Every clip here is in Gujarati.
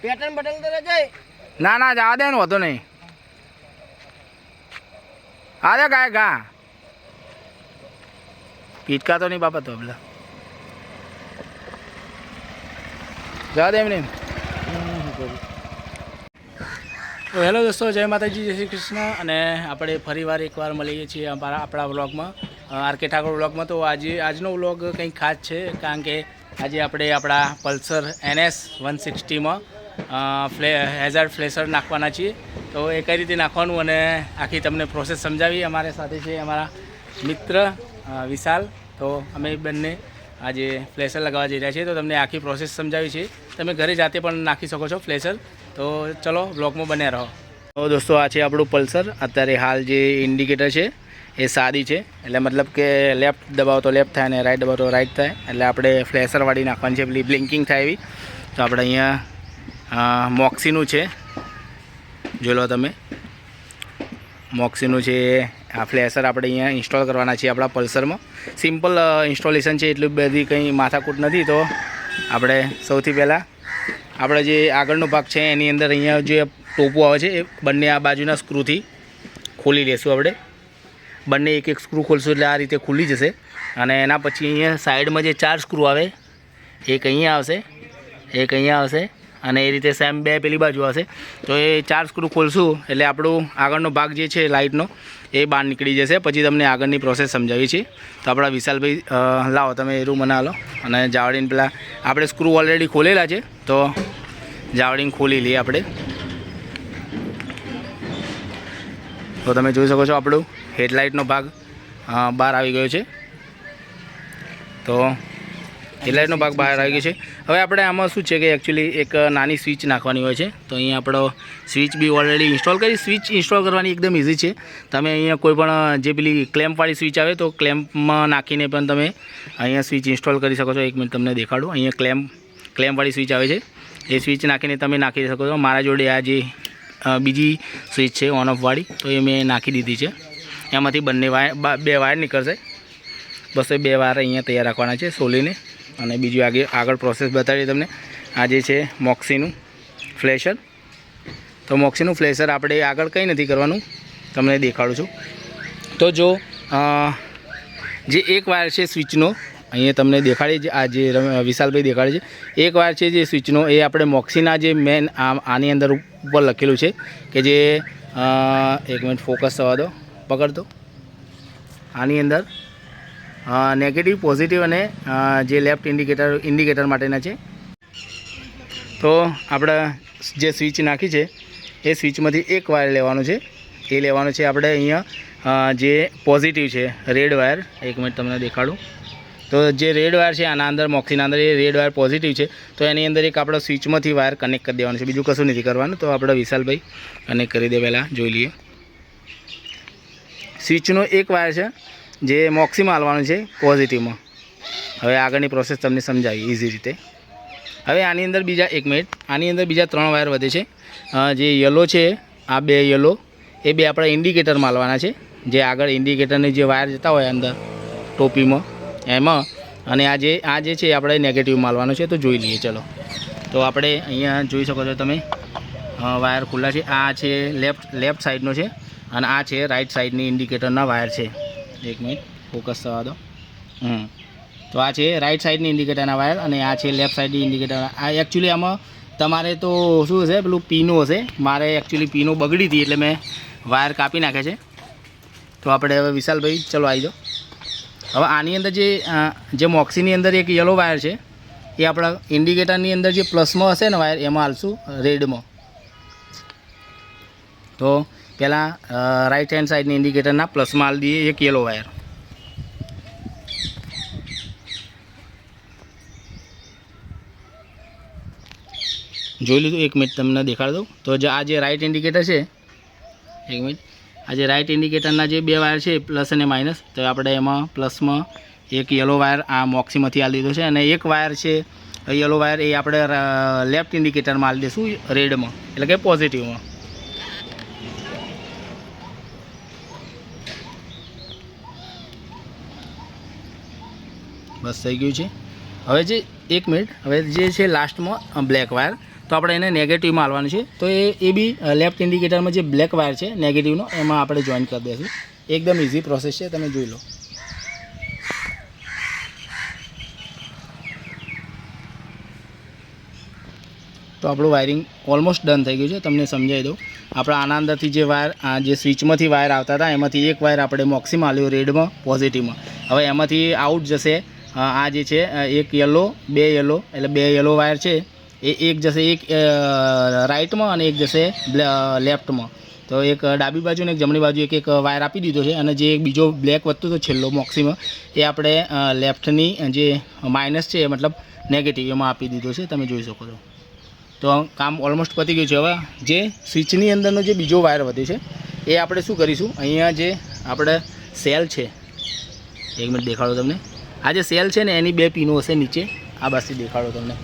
પેટર્ન બટન તો જાય ના ના જવા દે ને વધુ નહીં અરે ગાય ગા પીટકા તો નહીં બાપા તો પેલા જવા દે એમને તો હેલો દોસ્તો, જય માતાજી, જય શ્રી કૃષ્ણ. અને આપણે ફરીવાર એકવાર મળીએ છીએ આપણા વ્લોગમાં, આરકે ઠાકોર વ્લોગમાં. તો આજનો વ્લોગ કંઈક ખાસ છે, કારણ કે આજે આપણે આપણા પલ્સર NS 160માં હેઝાર્ડ ફ્લેશર નાખવાના છીએ. તો એ કઈ રીતે નાખવાનું અને આખી તમને પ્રોસેસ સમજાવી. અમારી સાથે છે અમારા મિત્ર વિશાલ. તો અમે બંને આજે ફ્લેશર લગાવવા જઈ રહ્યા છીએ, તો તમને આખી પ્રોસેસ સમજાવી છે. તમે ઘરે જાતે પણ નાખી શકો છો ફ્લેશર. તો ચલો બ્લોગમાં બન્યા રહો. તો દોસ્તો, આ છે આપણું પલ્સર. અત્યારે હાલ જે ઇન્ડિકેટર છે એ સાદી છે, એટલે મતલબ કે લેફ્ટ દબાવો તો લેફ્ટ થાય અને રાઈટ દબાવો તો રાઈટ થાય. એટલે આપણે ફ્લેશરવાળી નાખવાની છે, પેલી બ્લિંકિંગ થાય એવી. તો આપણે અહીંયા મોક્સીનું છે, જોઈ લો તમે. મોક્સીનું છે આ ફ્લેશર આપણે અહીંયા ઇન્સ્ટોલ કરવાના છીએ આપણા પલ્સરમાં. સિમ્પલ ઇન્સ્ટોલેશન છે, એટલી બધી કંઈ માથાકૂટ નથી. તો આપણે સૌથી પહેલાં આપણે જે આગળનો ભાગ છે એની અંદર અહીંયા જે ટોપું આવે છે એ બંને આ બાજુના સ્ક્રૂથી ખોલી લેશું. આપણે બંને એક એક સ્ક્રૂ ખોલશું એટલે આ રીતે ખુલી જશે. અને એના પછી અહીંયા સાઈડમાં જે 4 સ્ક્રૂ આવે, એક અહીંયા આવશે, એક અહીંયા આવશે અને એ રીતે સેમ 2 પેલી બાજુ આવશે. તો એ 4 સ્ક્રૂ ખોલશું એટલે આપણું આગળનો ભાગ જે છે લાઇટનો એ બહાર નીકળી જશે. પછી તમને આગળની પ્રોસેસ સમજાવી છે. તો આપણા વિશાલભાઈ લાવો તમે એ રૂમ બનાવો લો. અને જાવડીને પેલા આપણે સ્ક્રૂ ઓલરેડી ખોલેલા છે, તો જાવડીને ખોલી લઈએ આપણે. તો તમે જોઈ શકો છો આપણું હેડલાઇટનો ભાગ બહાર આવી ગયો છે. તો હેડલાઇટનો ભાગ બહાર આવી ગયો છે. હવે આપણે આમાં શું છે કે એકચ્યુઅલી એક નાની સ્વિચ નાખવાની હોય છે. તો અહીંયા આપણો સ્વિચ બી ઓલરેડી ઇન્સ્ટોલ કરી. સ્વિચ ઇન્સ્ટોલ કરવાની એકદમ ઇઝી છે. તમે અહીંયા કોઈ પણ જે પેલી ક્લેમ્પવાળી સ્વિચ આવે તો ક્લેમ્પમાં નાખીને પણ તમે અહીંયા સ્વિચ ઇન્સ્ટોલ કરી શકો છો. એક મિનિટ તમને દેખાડું. અહીંયા ક્લેમ્પવાળી સ્વિચ આવે છે, એ સ્વિચ નાખીને તમે નાખી શકો છો. મારા જોડે આ જે બીજી સ્વિચ છે ઓન ઓફવાળી, તો એ મેં નાખી દીધી છે. એમાંથી બંને બે વાયર નીકળશે. બસ એ 2 વાયર અહીંયા તૈયાર રાખવાના છે સોલીને. અને બીજું આગળ પ્રોસેસ બતાવીએ તમને. આ જે છે મોક્સીનું ફ્લેશર. તો મોક્સીનું ફ્લેશર આપણે આગળ કંઈ નથી કરવાનું, તમને દેખાડું છું. તો જો જે એક વાયર છે સ્વિચનો અહીંયા તમને દેખાડી, આ જે વિશાલભાઈ દેખાડે છે, એક વાયર છે જે સ્વિચનો, એ આપણે મોક્સીના જે મેન આની અંદર ઉપર લખેલું છે કે જે એક મિનિટ ફોકસ થવા દો, પકડતો. આની અંદર નેગેટિવ, પોઝિટિવ અને જે લેફ્ટ ઇન્ડિકેટર માટેના છે. તો આપણે જે સ્વિચ નાખી છે એ સ્વિચમાંથી એક વાયર લેવાનું છે. એ લેવાનું છે આપણે અહીંયા જે પોઝિટિવ છે રેડ વાયર. એક મિનિટ તમને દેખાડું. તો જે રેડ વાયર છે આના અંદર, મોક્સીના અંદર, એ રેડ વાયર પોઝિટિવ છે. તો એની અંદર એક આપણે સ્વિચમાંથી વાયર કનેક્ટ કરી દેવાનું છે, બીજું કશું નથી કરવાનું. તો આપણે વિશાલભાઈ કનેક્ટ કરી દે, પહેલાં જોઈ લઈએ. સ્વિચનો એક વાયર છે જે મોક્સીમાં હાલવાનું છે પોઝિટિવમાં. હવે આગળની પ્રોસેસ તમને સમજાવી ઇઝી રીતે. હવે આની અંદર આની અંદર બીજા 3 વાયર વધે છે. જે યલો છે, આ 2 યલો, એ 2 આપણે ઇન્ડિકેટરમાં હાલવાના છે. જે આગળ ઇન્ડિકેટરની જે વાયર જતા હોય અંદર ટોપીમાં એમાં, અને આ જે છે આપણે નેગેટિવમાં હાલવાનું છે. તો જોઈ લઈએ ચલો. તો આપણે અહીંયા જોઈ શકો છો તમે વાયર ખુલ્લા છે. આ છે લેફ્ટ સાઈડનો છે અને આ છે રાઈટ સાઈડની ઇન્ડિકેટરના વાયર છે. એક મિનિટ ફોકસ થવા દો. તો આ છે રાઈટ સાઈડની ઇન્ડિકેટરના વાયર અને આ છે લેફ્ટ સાઈડની ઇન્ડિકેટર. આ એકચ્યુઅલી આમાં તમારે તો શું હશે, પેલું પીનું હશે. મારે એકચ્યુઅલી પીનું બગડી હતી એટલે મેં વાયર કાપી નાખે છે. તો આપણે હવે વિશાલભાઈ ચલો આવી જાઓ. હવે આની અંદર જે મોક્સીની અંદર એક યલો વાયર છે એ આપણા ઇન્ડિકેટરની અંદર જે પ્લસમાં હશે ને વાયર, એમાં હાલશું રેડમાં. તો પહેલાં રાઈટ હેન્ડ સાઈડની ઇન્ડિકેટરના પ્લસમાં હાલ દઈએ એક યલો વાયર. જોઈ લીધું. એક મિનિટ તમને દેખાડી દઉં. તો આ જે રાઈટ ઇન્ડિકેટર છે, એક મિનિટ, આ જે રાઈટ ઇન્ડિકેટરના જે 2 વાયર છે પ્લસ અને માઇનસ, તો આપણે એમાં પ્લસમાં એક યલો વાયર આ મોક્સીમાંથી હાલ દીધો છે. અને એક વાયર છે યલો વાયર, એ આપણે લેફ્ટ ઇન્ડિકેટરમાં હાલ દઈશું રેડમાં, એટલે કે પોઝિટિવમાં. બસ થઈ ગયું છે. હવે જે એક મિનિટ, હવે જે છે લાસ્ટમાં બ્લેક વાયર, તો આપણે એને નેગેટિવમાં હાલવાનું છે. તો એ બી લેફ્ટ ઇન્ડિકેટરમાં જે બ્લેક વાયર છે નેગેટિવનો એમાં આપણે જોઈન કરી દઈશું. એકદમ ઇઝી પ્રોસેસ છે, તમે જોઈ લો. તો આપણું વાયરિંગ ઓલમોસ્ટ ડન થઈ ગયું છે. તમને સમજાવી દઉં, આપણે આના અંદરથી જે વાયર જે સ્વિચમાંથી વાયર આવતા હતા એમાંથી એક વાયર આપણે મોક્સીમાં આલ્યો રેડમાં પોઝિટિવમાં. હવે એમાંથી આઉટ જશે આ જે છે એક યલો, બે યલો, એટલે બે યલો વાયર છે એ એક જશે એક રાઇટમાં અને એક જશે લેફ્ટમાં. તો એક ડાબી બાજુ ને એક જમણી બાજુ એક વાયર આપી દીધો છે. અને જે એક બીજો બ્લેક વધતો હતો છેલ્લો મોક્સીમાં એ આપણે લેફ્ટની જે માઇનસ છે મતલબ નેગેટિવ એમાં આપી દીધો છે, તમે જોઈ શકો છો. તો કામ ઓલમોસ્ટ પતી ગયું છે. હવે જે સ્વિચની અંદરનો જે બીજો વાયર વધ્યો છે એ આપણે શું કરીશું, અહીંયા જે આપણે સેલ છે, એક મિનિટ દેખાડો તમને. આ જે સેલ છે ને એની બે પિનો હશે નીચે, આ બાજુથી દેખાડો તમને.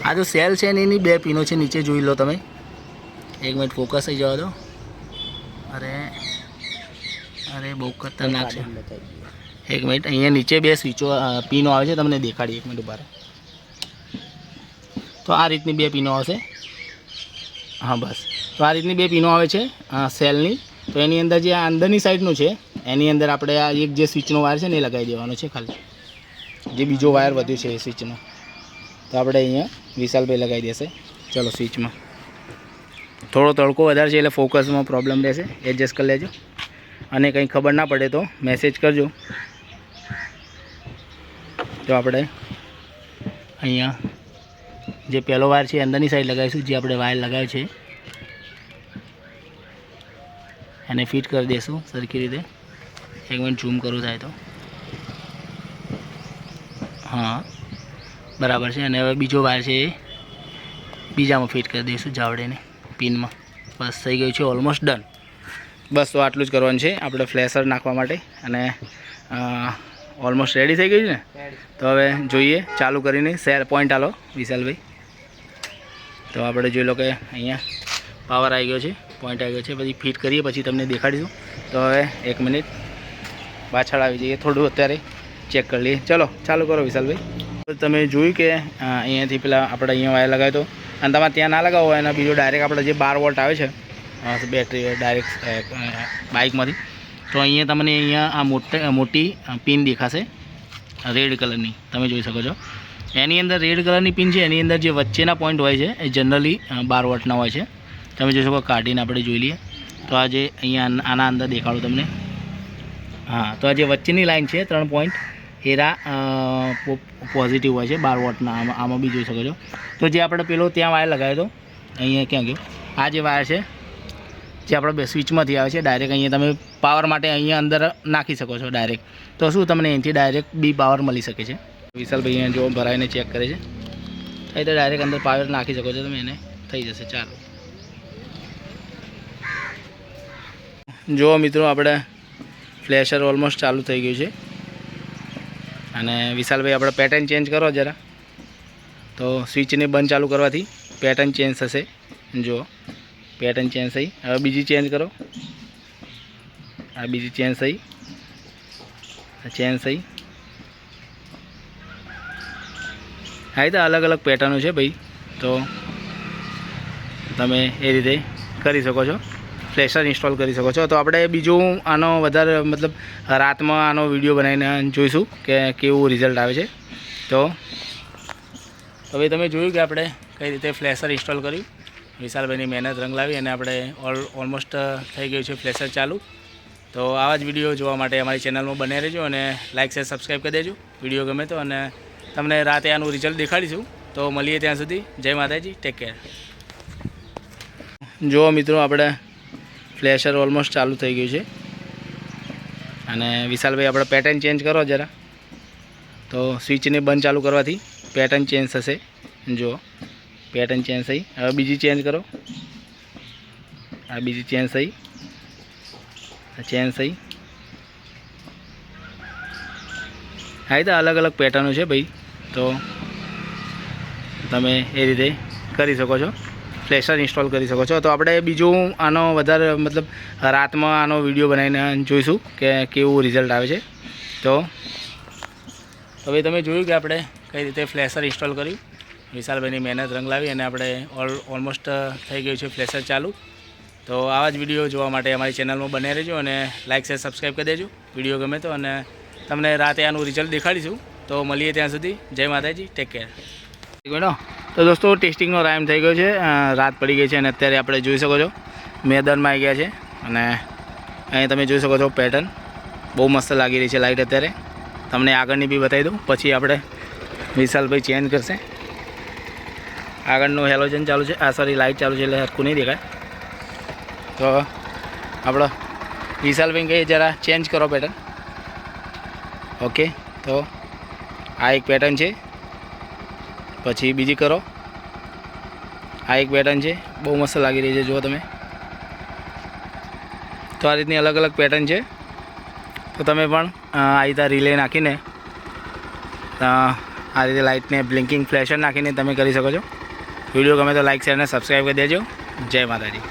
આ જો સેલ છે ને એની બે પિનો છે નીચે, જોઈ લો તમે. એક મિનિટ ફોકસ થઈ જવા દો. અરે બહુ ખતરનાક છે. એક મિનિટ, અહીંયા નીચે બે સ્વિચો પિનો આવે છે, તમને દેખાડી. એક મિનિટ બહાર. તો આ રીતની બે પિનો આવશે. હા બસ, તો આ રીતની બે પિનો આવે છે સેલની. તો એની અંદર જે આ અંદરની સાઈડનું છે એની અંદર આપણે આ એક જે સ્વિચનો વાયર છે ને એ લગાવી દેવાનો છે ખાલી, જે બીજો વાયર વધ્યો છે એ સ્વિચનો. તો આપણે અહીંયા વિશાલભાઈ લગાવી દેશે. ચલો સ્વિચમાં થોડો તડકો વધારે છે એટલે ફોકસમાં પ્રોબ્લેમ રહેશે, એડજસ્ટ કરી લેજો. અને કંઈ ખબર ના પડે તો મેસેજ કરજો. તો આપણે અહીંયા જે પહેલો વાયર છે અંદરની સાઈડ લગાવીશું, જે આપણે વાયર લગાવ્યો છે એને ફિટ કરી દઈશું સરખી રીતે. એક મિનિટ ઝૂમ કરવું થાય તો. હા બરાબર છે. અને હવે બીજો વાયર છે એ બીજામાં ફિટ કરી દઈશું જાવડેને પિનમાં. બસ થઈ ગયું છે, ઓલમોસ્ટ ડન. બસ તો આટલું જ કરવાનું છે આપણે ફ્લેશર નાખવા માટે. અને ઓલમોસ્ટ રેડી થઈ ગયું છે ને. તો હવે જોઈએ ચાલુ કરીને શેર પોઈન્ટ આલો વિશાલભાઈ. તો આપણે જોઈ લો કે અહીંયા પાવર આવી ગયો છે, પોઈન્ટ આવી ગયો છે. પછી ફિટ કરીએ પછી તમને દેખાડીશું. તો હવે એક મિનિટ પાછળ આવી જઈએ, થોડું અત્યારે ચેક કરી લઈએ. ચલો ચાલુ કરો વિશાલભાઈ. તમે જોયું કે અહીંયાથી પેલા આપણે અહીંયા વાયર લગાવ્યો હતો, અને તમારે ત્યાં ના લગાવો હોય એના બીજો ડાયરેક્ટ આપણે જે 12 વોલ્ટ આવે છે બેટરી ડાયરેક્ટ બાઇકમાંથી. તો અહીંયા તમને અહીંયા આ મોટી પિન દેખાશે રેડ કલરની, તમે જોઈ શકો છો. એની અંદર રેડ કલરની પિન છે, એની અંદર જે વચ્ચેના પોઈન્ટ હોય છે એ જનરલી 12 વોલ્ટના હોય છે. તમે જોઈ શકો. કાઢીને આપણે જોઈ લઈએ. તો આ જે અહીંયા આના અંદર દેખાડો તમને. હા, તો આ જે વચ્ચેની લાઈન છે 3 પોઈન્ટ એરા પોઝિટિવ હોય છે 12 વોલ્ટના. આમાં બી જોઈ શકો છો. તો જે આપણે પેલો ત્યાં વાયર લગાવ્યો હતો, અહીંયા ક્યાં ગયો, આ જે વાયર છે જે આપણે સ્વિચમાંથી આવે છે ડાયરેક્ટ અહીંયા તમે પાવર માટે અહીંયા અંદર નાખી શકો છો ડાયરેક્ટ. તો શું તમને અહીંથી ડાયરેક્ટ બી પાવર મળી શકે છે. વિશાલભાઈ અહીંયા જો ભરાઈને ચેક કરે છે. અહીં તો ડાયરેક્ટ અંદર પાવર નાખી શકો છો તમે, એને થઈ જશે. ચાલો જુઓ મિત્રો, આપણે ફ્લેશર ઓલમોસ્ટ ચાલુ થઈ ગયું છે. અને વિશાલભાઈ આપણે પેટર્ન ચેન્જ કરો જરા. તો સ્વિચને બંધ ચાલુ કરવાથી પેટર્ન ચેન્જ થશે. જુઓ પેટર્ન ચેન્જ થઈ. હવે બીજી ચેન્જ કરો. આ બીજી ચેન્જ થઈ, ચેન્જ થઈ. હા, તો અલગ અલગ પેટર્નો છે ભાઈ. તો તમે એ રીતે કરી શકો છો, ફ્લેશર ઇન્સ્ટોલ કરી શકો છો. તો આપણે બીજું આનો વધારે મતલબ રાતમાં આનો વિડીયો બનાવીને જોઈશું કે કેવું રિઝલ્ટ આવે છે. તો હવે તમે જોયું કે આપણે કઈ રીતે ફ્લેશર ઇન્સ્ટોલ કર્યું. વિશાલભાઈની મહેનત રંગ લાવી અને આપણે ઓલમોસ્ટ થઈ ગયું છે ફ્લેશર ચાલુ. તો આવા જ વિડીયો જોવા માટે અમારી ચેનલમાં બને રહેજો અને લાઇક શેર સબસ્ક્રાઈબ કરી દેજો વિડીયો ગમે તો. અને તમને રાતે આનું રિઝલ્ટ દેખાડીશું. તો મળીએ ત્યાં સુધી. જય માતાજી, ટેક કેર. જુઓ મિત્રો, આપણે ફ્લેશર ઓલમોસ્ટ ચાલુ થઈ ગયું છે. અને વિશાલભાઈ આપણે પેટર્ન ચેન્જ કરો જરા. તો સ્વિચને બંધ ચાલુ કરવાથી પેટર્ન ચેન્જ થશે. જુઓ પેટર્ન ચેન્જ થઈ. હવે બીજી ચેન્જ કરો. આ બીજી ચેન્જ થઈ, ચેન્જ થઈ. હા, તો અલગ અલગ પેટર્નો છે ભાઈ. તો તમે એ રીતે કરી શકો છો, ફ્લેશર ઇન્સ્ટોલ કરી શકો છો. તો આપણે બીજું આનો વધારે મતલબ રાતમાં આનો વિડીયો બનાવીને જોઈશું કે કેવું રિઝલ્ટ આવે છે. તો હવે તમે જોયું કે આપણે કઈ રીતે ફ્લેશર ઇન્સ્ટોલ કર્યું. વિશાલભાઈની મહેનત રંગ લાવી અને આપણે ઓલમોસ્ટ થઈ ગયું છે ફ્લેશર ચાલુ. તો આવા જ વિડીયો જોવા માટે અમારી ચેનલમાં બને રહેજો અને લાઇક શેર સબસ્ક્રાઈબ કરી દેજો વિડીયો ગમે તો. અને તમને રાતે આનું રિઝલ્ટ દેખાડીશું. તો મળીએ ત્યાં સુધી. જય માતાજી, ટેક કેર. તો દોસ્તો ટેસ્ટિંગનો ટાઈમ થઈ ગયો છે, રાત પડી ગઈ છે અને અત્યારે આપણે જોઈ શકો છો મેદાનમાં આવી ગયા છે. અને અહીં તમે જોઈ શકો છો પેટર્ન બહુ મસ્ત લાગી રહી છે લાઇટ. અત્યારે તમને આગળની બી બતાવી દઉં, પછી આપણે વિશાલભાઈ ચેન્જ કરશે. આગળનું હેલોજન ચાલુ છે, સોરી લાઇટ ચાલુ છે એટલે હરખું નહીં દેખાય. તો આપણો વિશાલભાઈ કહીએ જરા ચેન્જ કરો પેટર્ન. ઓકે, તો આ એક પેટર્ન છે, પછી બીજી કરો. આ એક પેટર્ન છે, બહુ મસ્ત લાગી રહી છે જુઓ તમે. તો આ રીતની અલગ અલગ પેટર્ન છે. તો તમે પણ આ રીતે રિલે નાખીને આ રીતે લાઇટને બ્લિંકિંગ ફ્લેશર નાખીને તમે કરી શકો છો. વિડીયો ગમે તો લાઇક શેર અને સબસ્ક્રાઈબ કરી દેજો. જય માતાજી.